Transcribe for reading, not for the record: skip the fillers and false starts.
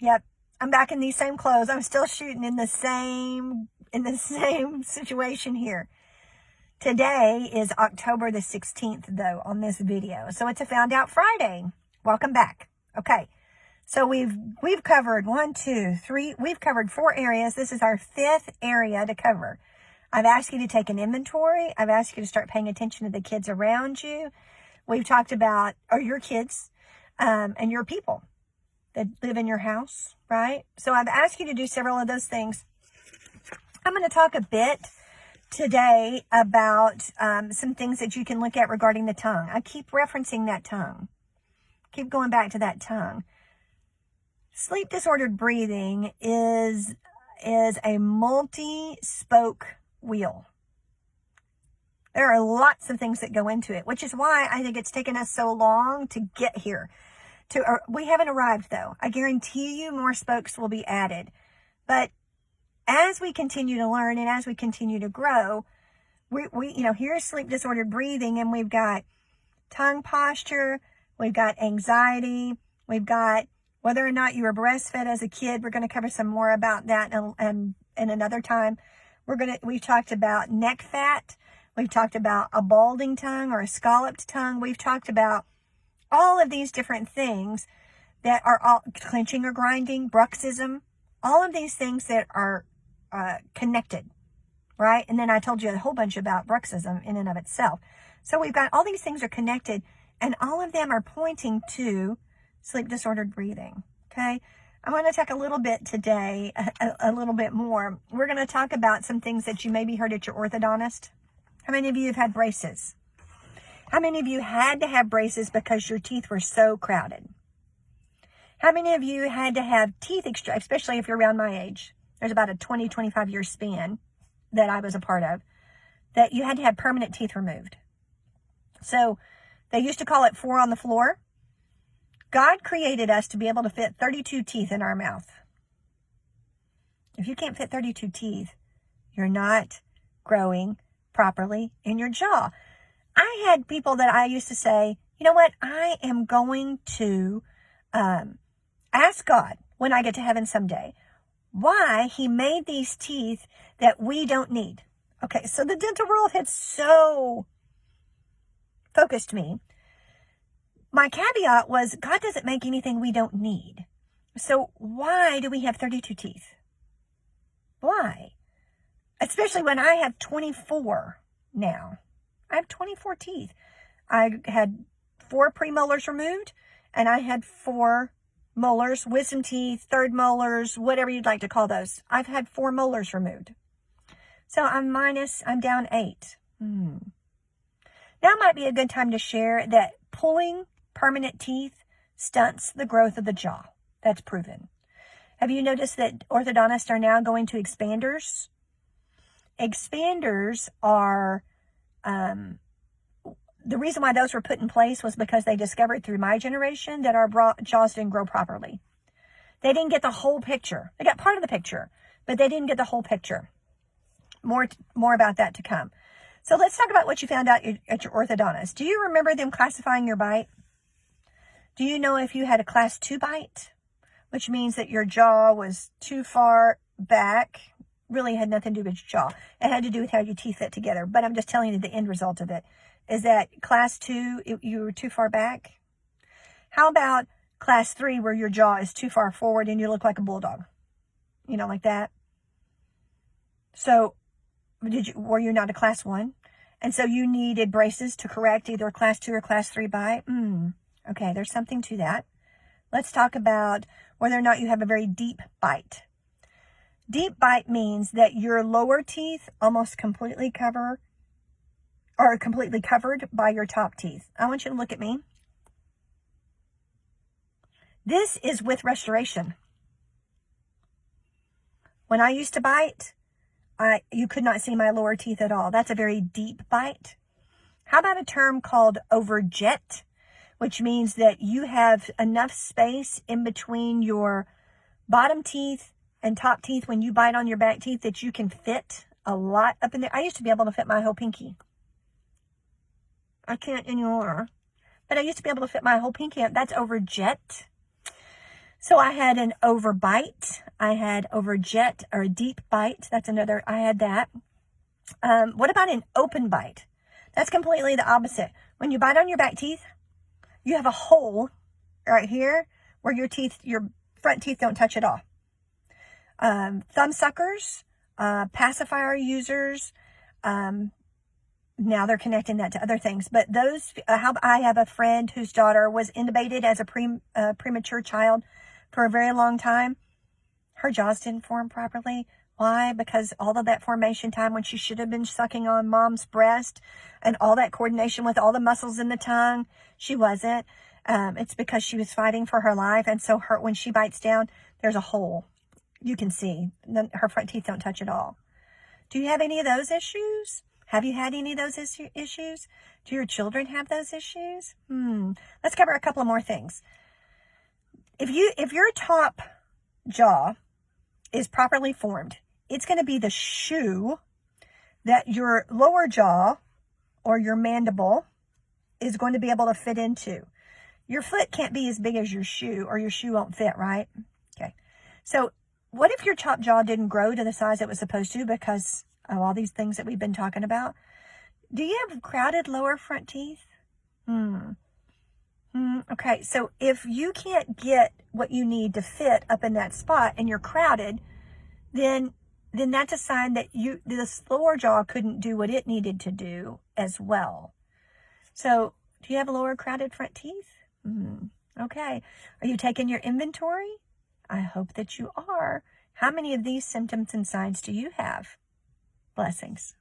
Yep, I'm back in these same clothes. I'm still shooting in the same situation here. Today is October the 16th, though, on this video. So it's a Found Out Friday. Welcome back. Okay, so we've covered 1, 2, 3. We've covered 4 areas. This is our 5th area to cover. I've asked you to take an inventory. I've asked you to start paying attention to the kids around you. We've talked about, or your kids, and your people that live in your house, right? So I've asked you to do several of those things. I'm going to talk a bit today about some things that you can look at regarding the tongue. I keep referencing that tongue. Keep going back to that tongue. Sleep disordered breathing is a multi-spoke wheel. There are lots of things that go into it, which is why I think it's taken us so long to get here. We haven't arrived, though. I guarantee you more spokes will be added. But as we continue to learn and as we continue to grow, here's sleep disordered breathing, and we've got tongue posture, we've got anxiety, we've got whether or not you were breastfed as a kid. We're going to cover some more about that and another time. We've talked about neck fat. We've talked about a balding tongue or a scalloped tongue. We've talked about all of these different things that are all clenching or grinding, bruxism, all of these things that are connected, right? And then I told you a whole bunch about bruxism in and of itself. So we've got all these things are connected, and all of them are pointing to sleep disordered breathing, okay? I want to talk a little bit today, a little bit more. We're going to talk about some things that you maybe heard at your orthodontist. How many of you have had braces? How many of you had to have braces because your teeth were so crowded? How many of you had to have teeth extraction, especially if you're around my age? There's about a 20, 25 year span that I was a part of, that you had to have permanent teeth removed. So they used to call it 4 on the floor. God created us to be able to fit 32 teeth in our mouth. If you can't fit 32 teeth, you're not growing properly in your jaw. I had people that I used to say, you know what, I am going to ask God when I get to heaven someday why he made these teeth that we don't need. Okay, so the dental world had so focused me. My caveat was God doesn't make anything we don't need. So why do we have 32 teeth? Why? Especially when I have 24 now. I have 24 teeth. I had 4 premolars removed, and I had 4 molars, wisdom teeth, third molars, whatever you'd like to call those. I've had 4 molars removed. So I'm down 8. Now might be a good time to share that pulling permanent teeth stunts the growth of the jaw. That's proven. Have you noticed that orthodontists are now going to expanders? Expanders are, the reason why those were put in place was because they discovered through my generation that our jaws didn't grow properly. They didn't get the whole picture. They got part of the picture, but they didn't get the whole picture. More about that to come. So let's talk about what you found out at your orthodontist. Do you remember them classifying your bite? Do you know if you had a class 2 bite, which means that your jaw was too far back? Really had nothing to do with your jaw. It had to do with how your teeth fit together. But I'm just telling you the end result of it is that class 2, you were too far back. How about class 3, where your jaw is too far forward and you look like a bulldog? You know, like that. So were you not a class 1? And so you needed braces to correct either a class 2 or class 3 bite? Okay, there's something to that. Let's talk about whether or not you have a very deep bite. Deep bite means that your lower teeth almost completely covered by your top teeth. I want you to look at me. This is with restoration. When I used to bite, you could not see my lower teeth at all. That's a very deep bite. How about a term called overjet, which means that you have enough space in between your bottom teeth and top teeth when you bite on your back teeth that you can fit a lot up in there. I used to be able to fit my whole pinky. I can't anymore. But I used to be able to fit my whole pinky up. That's overjet. So I had an overbite. I had overjet, or a deep bite. That's another, I had that. What about an open bite? That's completely the opposite. When you bite on your back teeth, you have a hole right here where your front teeth don't touch at all. Thumb suckers, pacifier users, now they're connecting that to other things. But those, I have a friend whose daughter was intubated as a premature child for a very long time. Her jaws didn't form properly. Why? Because all of that formation time when she should have been sucking on mom's breast and all that coordination with all the muscles in the tongue, she wasn't. It's because she was fighting for her life. And so when she bites down, there's a hole. You can see. Her front teeth don't touch at all. Do you have any of those issues? Have you had any of those issues? Do your children have those issues? Let's cover a couple more things. If your top jaw is properly formed, it's going to be the shoe that your lower jaw or your mandible is going to be able to fit into. Your foot can't be as big as your shoe, or your shoe won't fit, right? Okay. So what if your top jaw didn't grow to the size it was supposed to because of all these things that we've been talking about? Do you have crowded lower front teeth? Okay, so if you can't get what you need to fit up in that spot and you're crowded, then that's a sign that this lower jaw couldn't do what it needed to do as well. So do you have lower crowded front teeth? Okay. Are you taking your inventory? I hope that you are. How many of these symptoms and signs do you have? Blessings.